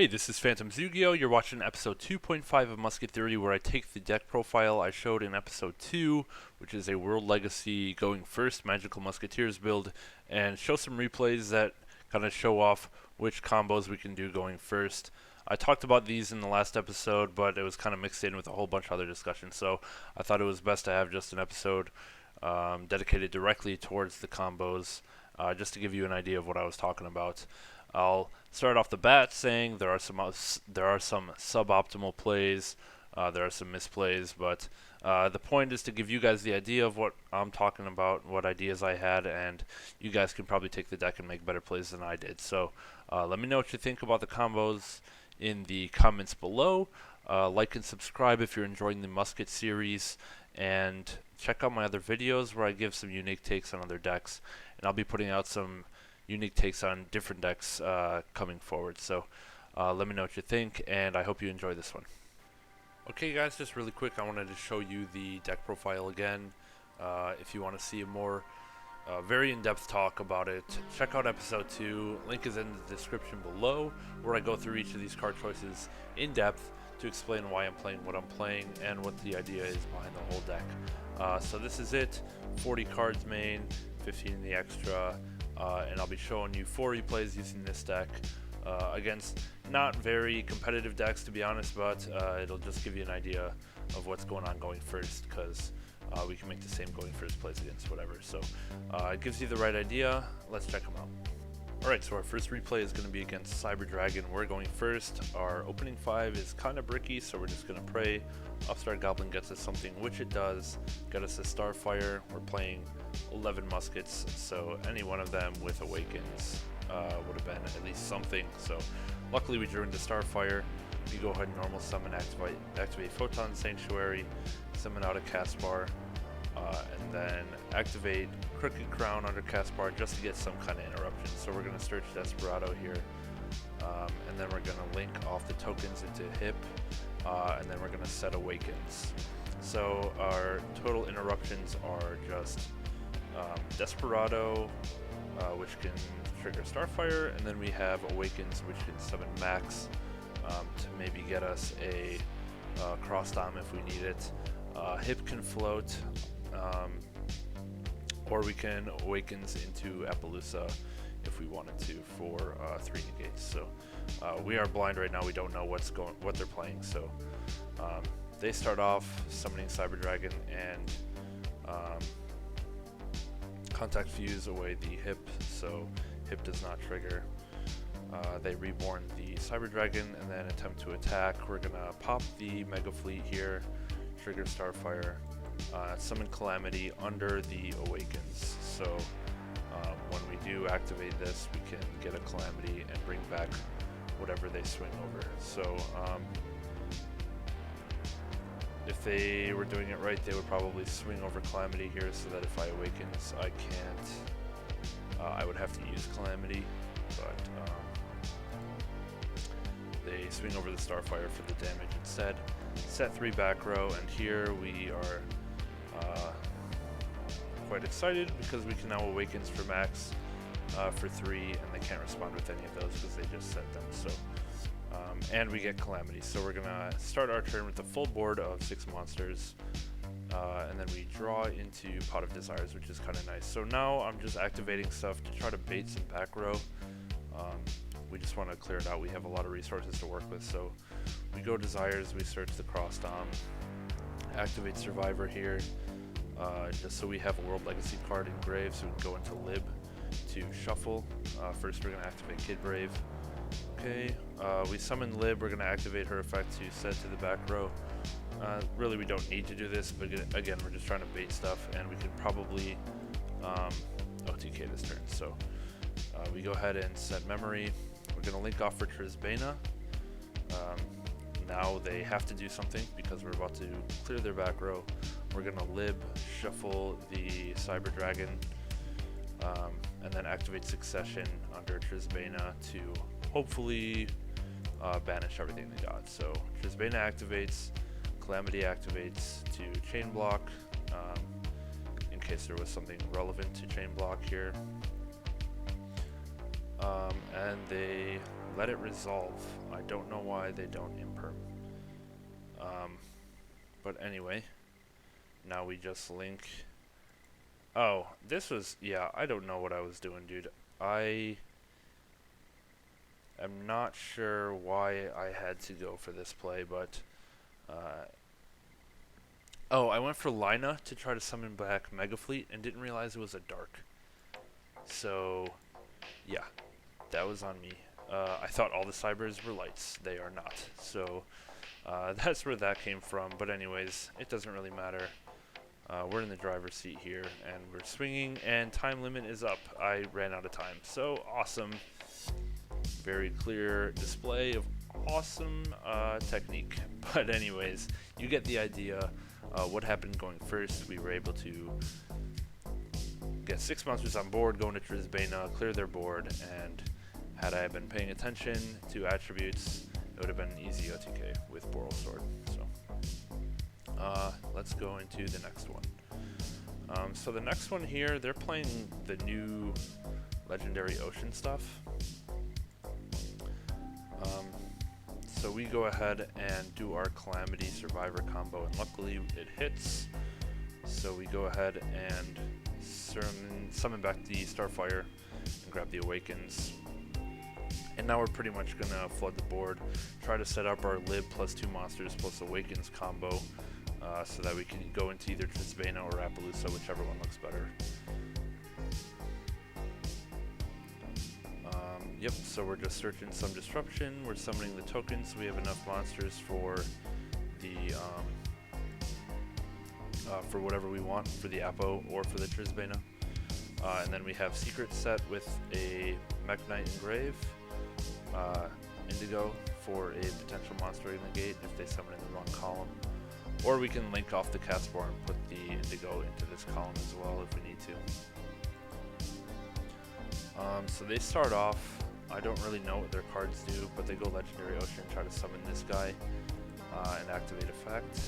Hey, this is Phantom Zugio. You're watching episode 2.5 of Musket Theory, where I take the deck profile I showed in episode 2, which is a World Legacy going first Magical Musketeers build, and show some replays that kind of show off which combos we can do going first. I talked about these in the last episode, but it was kind of mixed in with a whole bunch of other discussions, so I thought it was best to have just an episode dedicated directly towards the combos, just to give you an idea of what I was talking about. I'll start off the bat saying there are some suboptimal plays, there are some misplays, but the point is to give you guys the idea of what I'm talking about, what ideas I had, and you guys can probably take the deck and make better plays than I did. So let me know what you think about the combos in the comments below. Like and subscribe if you're enjoying the Musket series, and check out my other videos where I give some unique takes on other decks, and I'll be putting out some unique takes on different decks coming forward. So let me know what you think, and I hope you enjoy this one. Okay guys, just really quick, I wanted to show you the deck profile again. If you want to see a more very in-depth talk about it, check out episode 2. Link is in the description below, where I go through each of these card choices in depth to explain why I'm playing what I'm playing and what the idea is behind the whole deck. So this is it, 40 cards main, 15 in the extra, and I'll be showing you 4 replays using this deck against not very competitive decks, to be honest, but it'll just give you an idea of what's going on going first, because we can make the same going first plays against whatever. So it gives you the right idea. Let's check them out. Alright, so our first replay is going to be against Cyber Dragon. We're going first. Our opening 5 is kind of bricky, so we're just going to pray Upstart Goblin gets us something, which it does. Get us a Starfire. We're playing 11 Muskets, so any one of them with Awakens would have been at least something. So luckily we drew into Starfire. We go ahead and normal summon, activate Photon Sanctuary, summon out a Caspar, and then activate Crooked Crown under Caspar just to get some kind of interruption. So we're going to search Desperado here, and then we're going to link off the tokens into Hip, and then we're going to set Awakens. So our total interruptions are just Desperado, which can trigger Starfire, and then we have Awakens, which can summon Max to maybe get us a Cross Dom if we need it. Hip can float, or we can Awakens into Appaloosa if we wanted to for 3 negates. So we are blind right now. We don't know what they're playing. So they start off summoning Cyber Dragon and Contact Fuse away the Hip, so Hip does not trigger. They reborn the Cyber Dragon and then attempt to attack. We're gonna pop the Mega Fleet here, trigger Starfire, summon Calamity under the Awakens. So when we do activate this, we can get a Calamity and bring back whatever they swing over. So if they were doing it right, they would probably swing over Calamity here, so that if I Awakens, I can't. I would have to use Calamity, but they swing over the Starfire for the damage instead. Set 3 back row, and here we are quite excited because we can now Awakens for Max for 3, and they can't respond with any of those because they just set them. So and we get Calamity. So we're gonna start our turn with a full board of 6 monsters, and then we draw into Pot of Desires, which is kind of nice. So now I'm just activating stuff to try to bait some back row. We just want to clear it out. We have a lot of resources to work with, so we go Desires, we search the Cross Dom, activate Survivor here, just so we have a World Legacy card in Grave, so we can go into Lib to shuffle. First we're going to activate Kid Brave. Okay, we summon Lib, we're going to activate her effect to set to the back row. Really we don't need to do this, but again we're just trying to bait stuff, and we could probably OTK this turn. So we go ahead and set Memory. We're going to link off for Trisbana. Now they have to do something because we're about to clear their back row. We're going to Lib, shuffle the Cyber Dragon, and then activate Succession under Trisbana to hopefully banish everything they got. So Trisbana activates, Calamity activates to Chain Block, in case there was something relevant to Chain Block here. And they let it resolve. I don't know why they don't imperm. But anyway, now we just link. Oh, this was, yeah, I don't know what I was doing, dude. I am not sure why I had to go for this play, but oh, I went for Lina to try to summon back Mega Fleet and didn't realize it was a dark. So, yeah, that was on me. I thought all the cybers were lights. They are not. So, that's where that came from. But anyways, it doesn't really matter. We're in the driver's seat here, and we're swinging, and time limit is up. I ran out of time. So, awesome. Very clear display of awesome technique. But anyways, you get the idea. What happened going first, we were able to get 6 monsters on board, go into Trizbana, clear their board, and had I been paying attention to attributes, it would have been an easy OTK with Boral Sword. So, let's go into the next one. So the next one here, they're playing the new Legendary Ocean stuff. So we go ahead and do our Calamity Survivor combo, and luckily it hits. So we go ahead and summon back the Starfire and grab the Awakens. And now we're pretty much gonna flood the board, try to set up our Lib plus 2 monsters plus Awakens combo, so that we can go into either Trizbana or Appaloosa, whichever one looks better. Yep, so we're just searching some disruption, we're summoning the tokens, so we have enough monsters for the for whatever we want, for the Appo or for the Trizbana. And then we have Secret set with a Mech Knight Engrave, Indigo for a potential monster negate if they summon in the wrong column. Or we can link off the Caspar and put the Indigo into this column as well if we need to. So they start off, I don't really know what their cards do, but they go Legendary Ocean, try to summon this guy, and activate effect.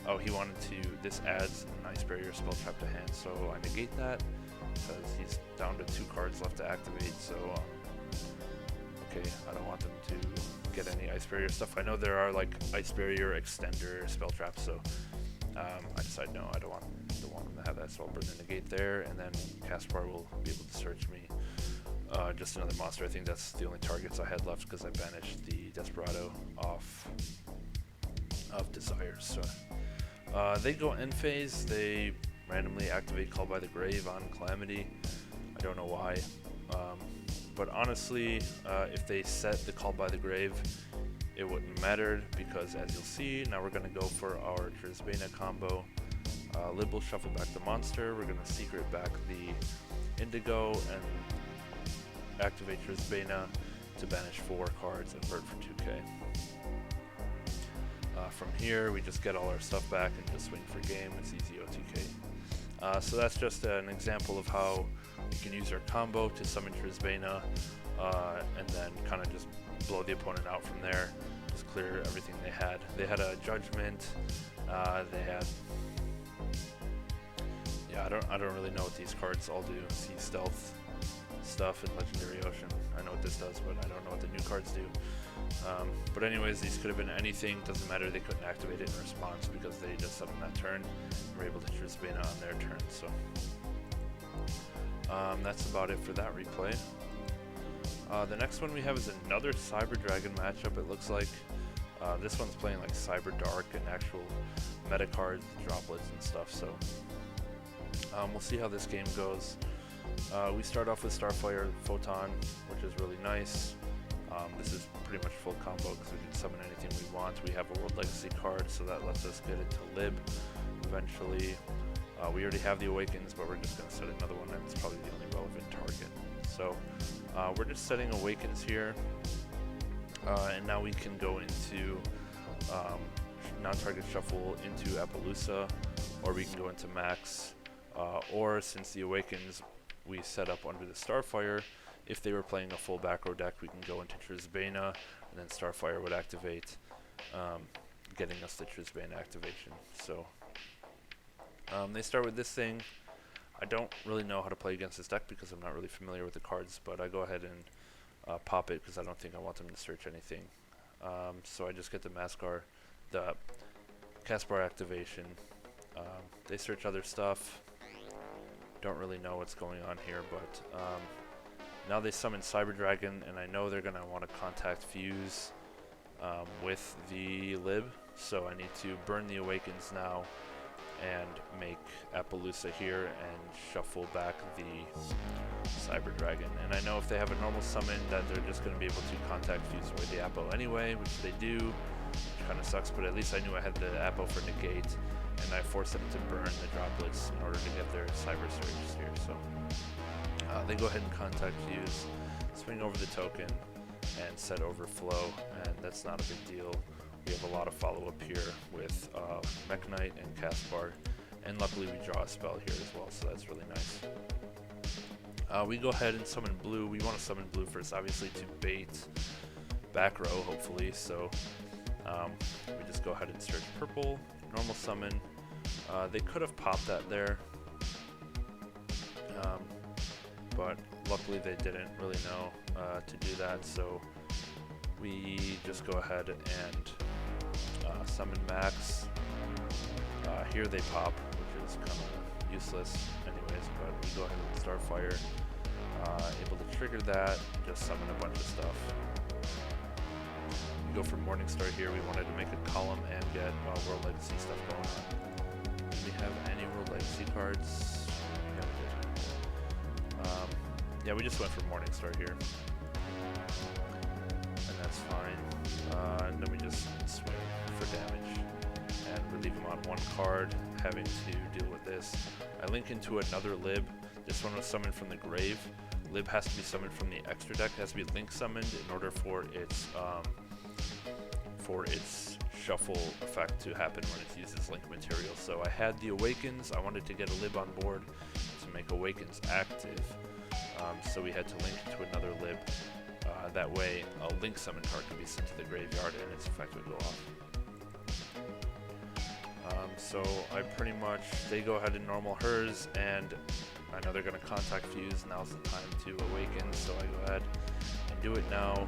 Oh, he wanted to, this adds an Ice Barrier spell trap to hand, so I negate that, because he's down to 2 cards left to activate, so, okay, I don't want them to get any Ice Barrier stuff. I know there are, like, Ice Barrier extender spell traps, so, I decided no, I don't want them to have that, so I'll burn the negate there, and then Caspar will be able to search me. Just another monster. I think that's the only targets I had left because I banished the Desperado off of Desires. So they go end phase. They randomly activate Call by the Grave on Calamity. I don't know why. But honestly, if they set the Call by the Grave, it wouldn't matter because as you'll see, now we're going to go for our Trizbana combo. Lib will shuffle back the monster. We're going to secret back the Indigo and activate Trizbana to banish 4 cards and burn for 2k. From here, we just get all our stuff back and just swing for game. It's easy OTK. So that's just an example of how we can use our combo to summon Trizbana and then kind of just blow the opponent out from there. Just clear everything they had. They had a Judgment. They had... Yeah, I don't really know what these cards all do. See Stealth stuff in Legendary Ocean. I know what this does, but I don't know what the new cards do. But anyways, these could have been anything. Doesn't matter. They couldn't activate it in response because they just summoned that turn and were able to Trizbana on their turn. So that's about it for that replay. The next one we have is another Cyber Dragon matchup. It looks like this one's playing like Cyber Dark and actual meta cards, droplets and stuff. So we'll see how this game goes. We start off with Starfire Photon, which is really nice. This is pretty much full combo because we can summon anything we want. We have a World Legacy card, so that lets us get into Lib eventually. We already have the Awakens, but we're just going to set another one, and it's probably the only relevant target. So we're just setting Awakens here, and now we can go into non-target shuffle into Appaloosa, or we can go into Max, or since the Awakens we set up under the Starfire, if they were playing a full back row deck, we can go into Trizbana, and then Starfire would activate, getting us the Trizbana activation. So they start with this thing. I don't really know how to play against this deck because I'm not really familiar with the cards, but I go ahead and pop it because I don't think I want them to search anything. So I just get the the Caspar activation. They search other stuff. Don't really know what's going on here, but now they summon Cyber Dragon, and I know they're going to want to contact Fuse with the Lib, so I need to burn the Awakens now and make Appaloosa here and shuffle back the Cyber Dragon. And I know if they have a normal summon that they're just going to be able to contact Fuse with the Appo anyway, which they do, which kind of sucks, but at least I knew I had the Appo for negate, and I forced them to burn the droplets in order to get their Cyber Surges here. So they go ahead and contact Fuse, swing over the token, and set overflow, and that's not a big deal. We have a lot of follow-up here with Mech Knight and Caspar, and luckily we draw a spell here as well, so that's really nice. We go ahead and summon blue. We want to summon blue first, obviously, to bait back row, hopefully, so we just go ahead and search purple, normal summon. They could have popped that there, but luckily they didn't really know to do that, so we just go ahead and summon Max. Here they pop, which is kind of useless anyways, but we go ahead with Starfire, able to trigger that, just summon a bunch of stuff. We go for Morningstar here. We wanted to make a column and get World Legacy stuff going on. Do we have any World Legacy cards? Yeah, we did. Yeah, we just went for Morningstar here. And that's fine. And then we just swing for damage. And relieve him on one card, having to deal with this. I link into another Lib. This one was summoned from the grave. Lib has to be summoned from the extra deck. It has to be link summoned in order for its shuffle effect to happen when it uses link material. So I had the Awakens. I wanted to get a Lib on board to make Awakens active. So we had to link to another Lib. That way a link summon card could be sent to the graveyard and its effect would go off. So I pretty much, they go ahead and normal hers, and I know they're going to contact Fuse. Now's the time to awaken, so I go ahead and do it now.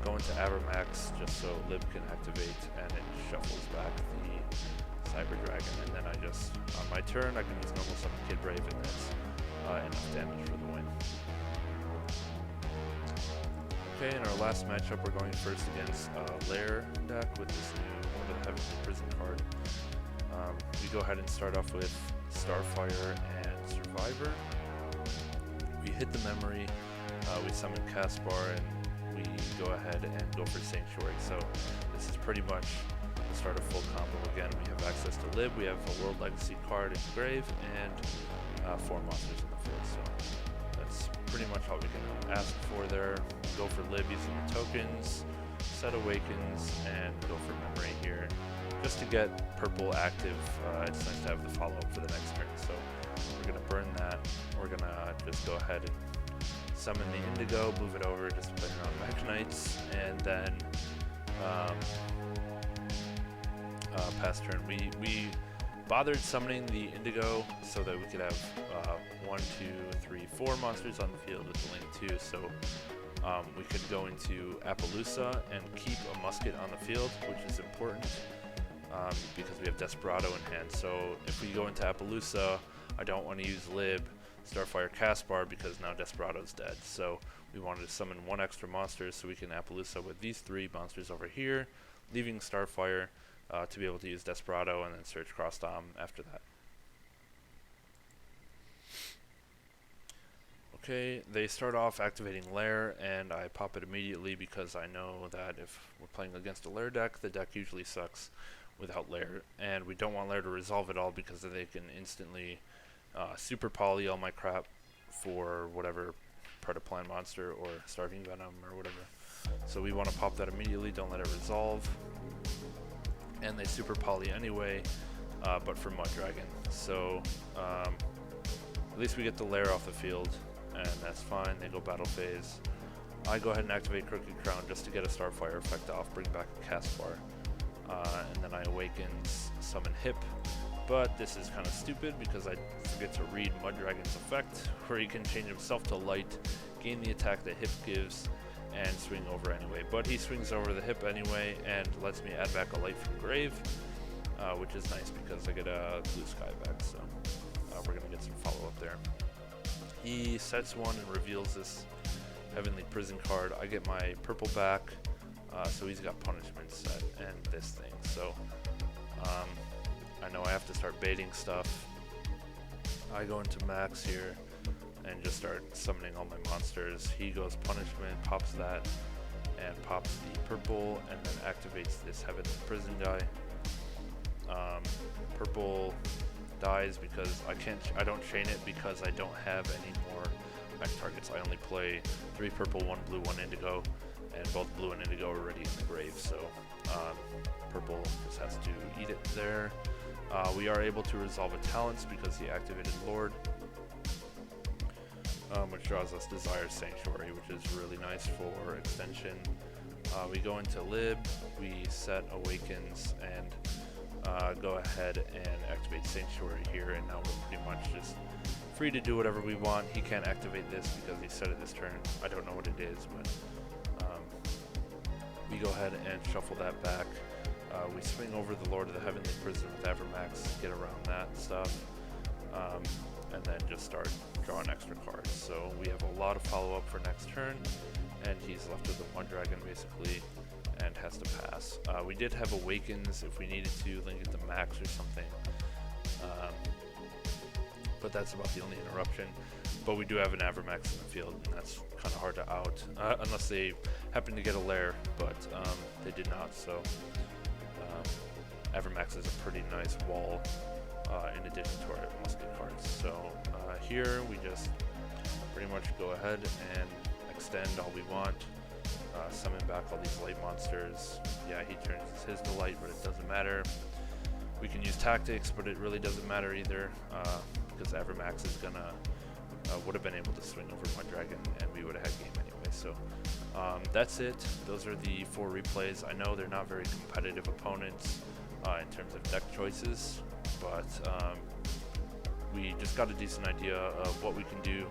Go into Avermax just so Lib can activate, and it shuffles back the Cyber Dragon, and then I just, on my turn, I can use normal summon Kid Brave, and that's enough damage for the win. Okay, in our last matchup, we're going first against Lair deck with this new Heavenly Prison card. We go ahead and start off with Starfire and Survivor. We hit the memory, we summon Caspar, and we go ahead and go for Sanctuary. So this is pretty much the start of full combo. Again, we have access to Lib, we have a World Legacy card in Grave, and 4 monsters in the field. So that's pretty much all we can ask for there. Go for Lib using the tokens, set Awakens, and go for Memory here. Just to get purple active, it's nice to have the follow-up for the next turn. So we're going to burn that. We're going to just go ahead and summon the Indigo, move it over, just playing around Mech Knights, and then pass turn. We bothered summoning the Indigo so that we could have 1, 2, 3, 4 monsters on the field with the link too. So we could go into Appaloosa and keep a Musket on the field, which is important. Because we have Desperado in hand. So if we go into Appaloosa, I don't want to use Lib, Starfire, Caspar, because now Desperado's dead. So we wanted to summon 1 extra monster so we can Appaloosa with these 3 monsters over here, leaving Starfire to be able to use Desperado and then search Cross Dom after that. Okay, they start off activating Lair, and I pop it immediately because I know that if we're playing against a Lair deck, the deck usually sucks without Lair, and we don't want Lair to resolve it all because they can instantly super poly all my crap for whatever Predaplan monster or Starving Venom or whatever. So we want to pop that immediately, don't let it resolve. And they super poly anyway, but for Mud Dragon. So at least we get the Lair off the field, and that's fine. They go battle phase. I go ahead and activate Crooked Crown just to get a Starfire effect off, bring back a Caspar. And then I Awakens, summon Hip, but this is kind of stupid because I forget to read Mud Dragon's effect, where he can change himself to light, gain the attack that hip gives, and swing over anyway. But he swings over the hip anyway and lets me add back a light from grave, which is nice because I get a blue sky back, so we're going to get some follow-up there. He sets one and reveals this Heavenly Prison card. I get my purple back, so he's got punishment set and this thing. So I know I have to start baiting stuff. I go into max here and just start summoning all my monsters. He goes punishment, pops that, and pops the purple, and then activates this Heavenly Prison guy. Purple dies because I don't chain it because I don't have any more mech targets. I only play 3 purple, 1 blue, 1 indigo, and both blue and indigo are already in the grave, so purple just has to eat it there. We are able to resolve a talents because he activated Lord, which draws us Desire Sanctuary, which is really nice for extension. We go into Lib, we set Awakens, and go ahead and activate Sanctuary here, and now we're pretty much just free to do whatever we want. He can't activate this because he set it this turn. I don't know what it is, but we go ahead and shuffle that back. We swing over the Lord of the Heavenly Prison with Avermax, get around that stuff, and then just start drawing extra cards. So we have a lot of follow-up for next turn, and he's left with a 1 dragon basically, and has to pass. We did have Awakens if we needed to link it to max or something, but that's about the only interruption. But we do have an Avermax in the field, and that's kind of hard to out, unless they happen to get a lair, but they did not, so Avermax is a pretty nice wall in addition to our Musket cards. So here we just pretty much go ahead and extend all we want, summon back all these light monsters. Yeah, he turns his to light, but it doesn't matter. We can use tactics, but it really doesn't matter either, because Avermax is gonna would have been able to swing over my dragon, and we would have had game anyway. So that's it. Those are the 4 replays. I know they're not very competitive opponents in terms of deck choices, but we just got a decent idea of what we can do,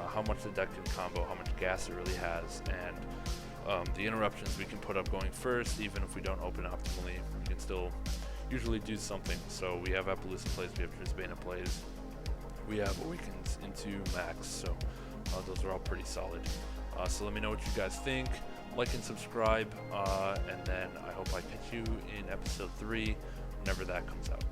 how much the deck can combo, how much gas it really has, and the interruptions we can put up going first. Even if we don't open optimally, we can still usually do something. So we have Appaloosa plays, we have Trisbana plays, we have Awakens into max, so those are all pretty solid. So let me know what you guys think, like and subscribe, and then I hope I catch you in episode 3 whenever that comes out.